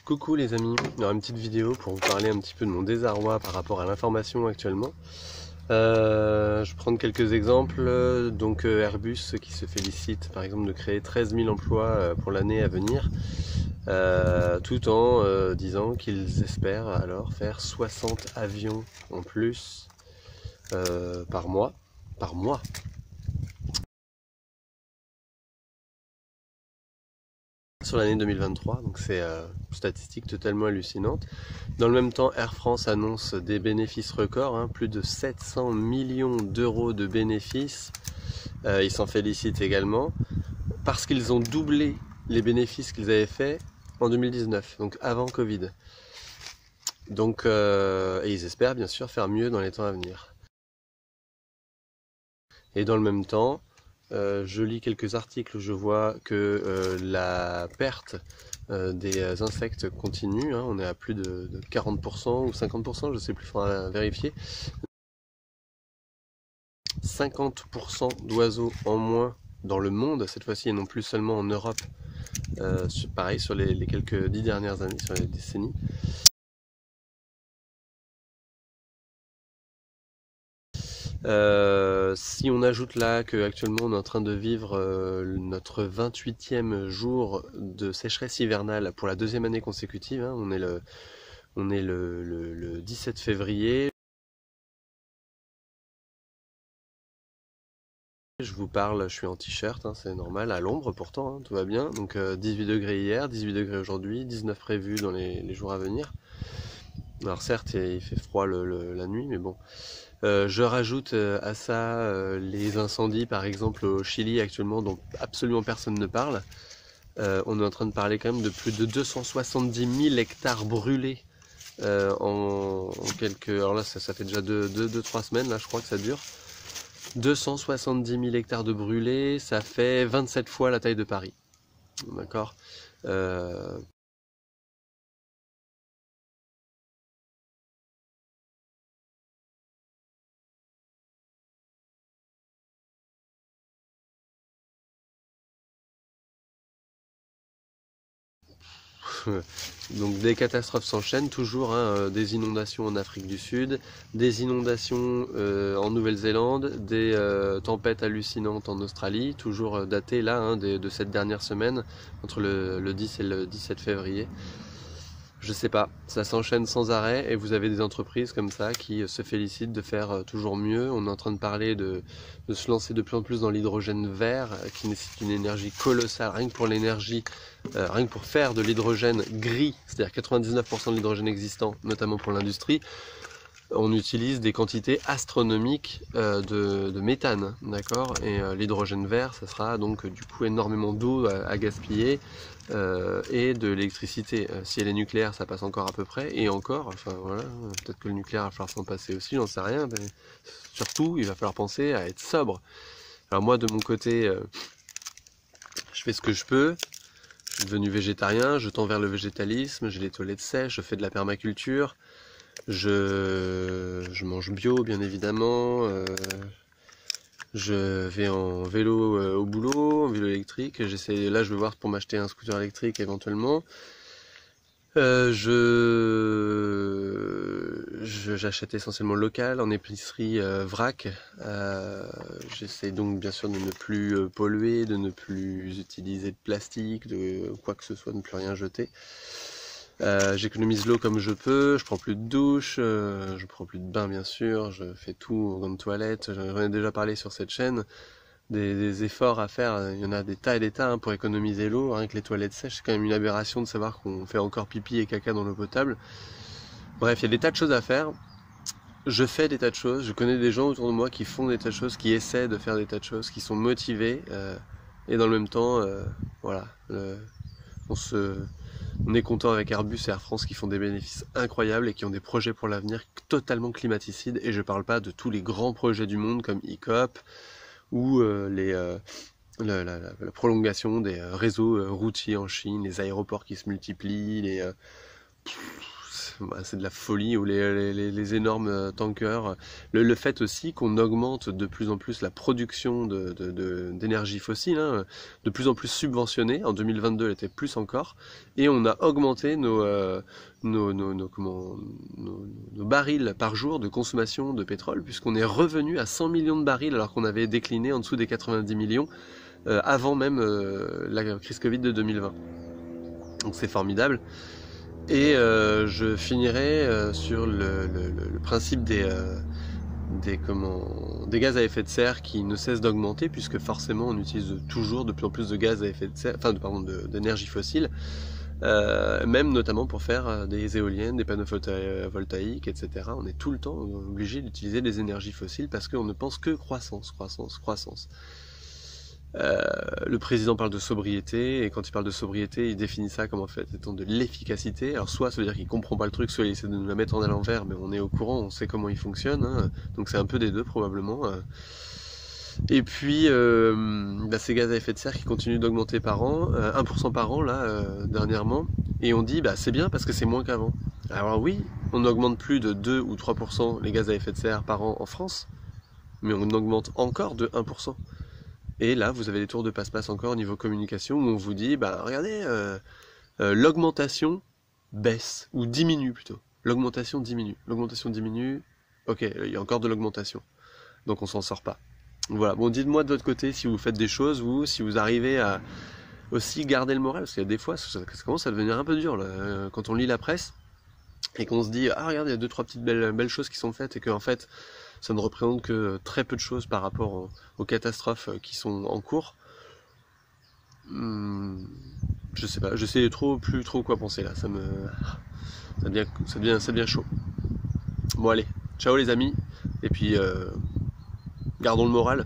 Coucou les amis, alors une petite vidéo pour vous parler un petit peu de mon désarroi par rapport à l'information actuellement. Je vais prendre quelques exemples. Donc Airbus qui se félicite par exemple de créer 13 000 emplois pour l'année à venir, tout en disant qu'ils espèrent alors faire 60 avions en plus par mois. Sur l'année 2023, donc c'est une statistique totalement hallucinante. Dans le même temps, Air France annonce des bénéfices records, plus de 700 millions d'euros de bénéfices. Ils s'en félicitent également parce qu'ils ont doublé les bénéfices qu'ils avaient faits en 2019, donc avant Covid. Donc, et ils espèrent bien sûr faire mieux dans les temps à venir. Et dans le même temps, je lis quelques articles, je vois que la perte des insectes continue, on est à plus de 40% ou 50%, je ne sais plus, il faudra vérifier. 50% d'oiseaux en moins dans le monde, cette fois-ci, et non plus seulement en Europe, pareil sur les quelques 10 dernières années, sur les décennies. Si on ajoute là qu'actuellement on est en train de vivre notre 28e jour de sécheresse hivernale pour la deuxième année consécutive, on est le 17 février. Je vous parle, je suis en t-shirt, c'est normal, à l'ombre pourtant, tout va bien. Donc 18 degrés hier, 18 degrés aujourd'hui, 19 prévus dans les jours à venir. Alors certes, il fait froid la nuit, mais bon. Je rajoute à ça les incendies, par exemple au Chili actuellement, dont absolument personne ne parle. On est en train de parler quand même de plus de 270 000 hectares brûlés en quelques... Alors là, ça fait déjà 2-3 semaines, là, je crois que ça dure. 270 000 hectares de brûlés, ça fait 27 fois la taille de Paris. D'accord. Donc des catastrophes s'enchaînent toujours, des inondations en Afrique du Sud, des inondations en Nouvelle-Zélande, des tempêtes hallucinantes en Australie, toujours datées là de cette dernière semaine, entre le 10 et le 17 février. Je sais pas, ça s'enchaîne sans arrêt et vous avez des entreprises comme ça qui se félicitent de faire toujours mieux. On est en train de parler de se lancer de plus en plus dans l'hydrogène vert qui nécessite une énergie colossale, rien que pour l'énergie, rien que pour faire de l'hydrogène gris, c'est-à-dire 99% de l'hydrogène existant, notamment pour l'industrie. On utilise des quantités astronomiques de méthane, d'accord. Et l'hydrogène vert, ça sera donc du coup énormément d'eau à gaspiller et de l'électricité. Si elle est nucléaire, ça passe encore à peu près, et encore, enfin voilà, peut-être que le nucléaire va falloir s'en passer aussi, j'en sais rien, mais surtout, il va falloir penser à être sobre. Alors moi, de mon côté, je fais ce que je peux. Je suis devenu végétarien, je tends vers le végétalisme, j'ai les toilettes sèches, je fais de la permaculture. Je mange bio, bien évidemment. Je vais en vélo au boulot, en vélo électrique. Là, je vais voir pour m'acheter un scooter électrique éventuellement. J'achète essentiellement local, en épicerie vrac. J'essaie donc bien sûr de ne plus polluer, de ne plus utiliser de plastique, de quoi que ce soit, de ne plus rien jeter. J'économise l'eau comme je peux, je prends plus de douche, je prends plus de bain bien sûr, je fais tout en toilette. J'en ai déjà parlé sur cette chaîne, des efforts à faire, il y en a des tas et des tas pour économiser l'eau, rien que les toilettes sèches, c'est quand même une aberration de savoir qu'on fait encore pipi et caca dans l'eau potable. Bref, il y a des tas de choses à faire, je fais des tas de choses, je connais des gens autour de moi qui font des tas de choses, qui essaient de faire des tas de choses, qui sont motivés, et dans le même temps, voilà, on est content avec Airbus et Air France qui font des bénéfices incroyables et qui ont des projets pour l'avenir totalement climaticides. Et je parle pas de tous les grands projets du monde comme ECOP ou la prolongation des réseaux routiers en Chine, les aéroports qui se multiplient, c'est de la folie, ou les énormes tankers. Le fait aussi qu'on augmente de plus en plus la production d'énergie fossile, hein, de plus en plus subventionnée. En 2022, elle était plus encore. Et on a augmenté nos barils par jour de consommation de pétrole, puisqu'on est revenu à 100 millions de barils alors qu'on avait décliné en dessous des 90 millions avant même la crise Covid de 2020. Donc c'est formidable. Et je finirai sur le principe des gaz à effet de serre qui ne cessent d'augmenter, puisque forcément on utilise toujours de plus en plus de gaz à effet de serre, d'énergie fossile, même notamment pour faire des éoliennes, des panneaux photovoltaïques, etc. On est tout le temps obligé d'utiliser des énergies fossiles parce qu'on ne pense que croissance. Le président parle de sobriété, et quand il parle de sobriété, il définit ça comme en fait étant de l'efficacité. Alors soit ça veut dire qu'il comprend pas le truc, soit il essaie de nous la mettre en à l'envers, mais on est au courant, on sait comment il fonctionne, hein. Donc c'est un peu des deux probablement. Et puis ces gaz à effet de serre qui continuent d'augmenter par an, 1% par an là dernièrement, et on dit c'est bien parce que c'est moins qu'avant. Alors oui, on n'augmente plus de 2 ou 3% les gaz à effet de serre par an en France, mais on augmente encore de 1%. Et là, vous avez des tours de passe-passe encore au niveau communication où on vous dit, regardez, l'augmentation baisse, ou diminue plutôt. L'augmentation diminue, ok, il y a encore de l'augmentation. Donc on s'en sort pas. Voilà, bon, dites-moi de votre côté si vous faites des choses, ou si vous arrivez à aussi garder le moral, parce qu'il y a des fois, ça commence à devenir un peu dur, là, quand on lit la presse, et qu'on se dit, regardez, il y a 2-3 petites belles choses qui sont faites, et qu'en fait, ça ne représente que très peu de choses par rapport aux catastrophes qui sont en cours. Je sais pas, je sais plus trop quoi penser là, ça devient chaud. Bon allez, ciao les amis, et puis gardons le moral.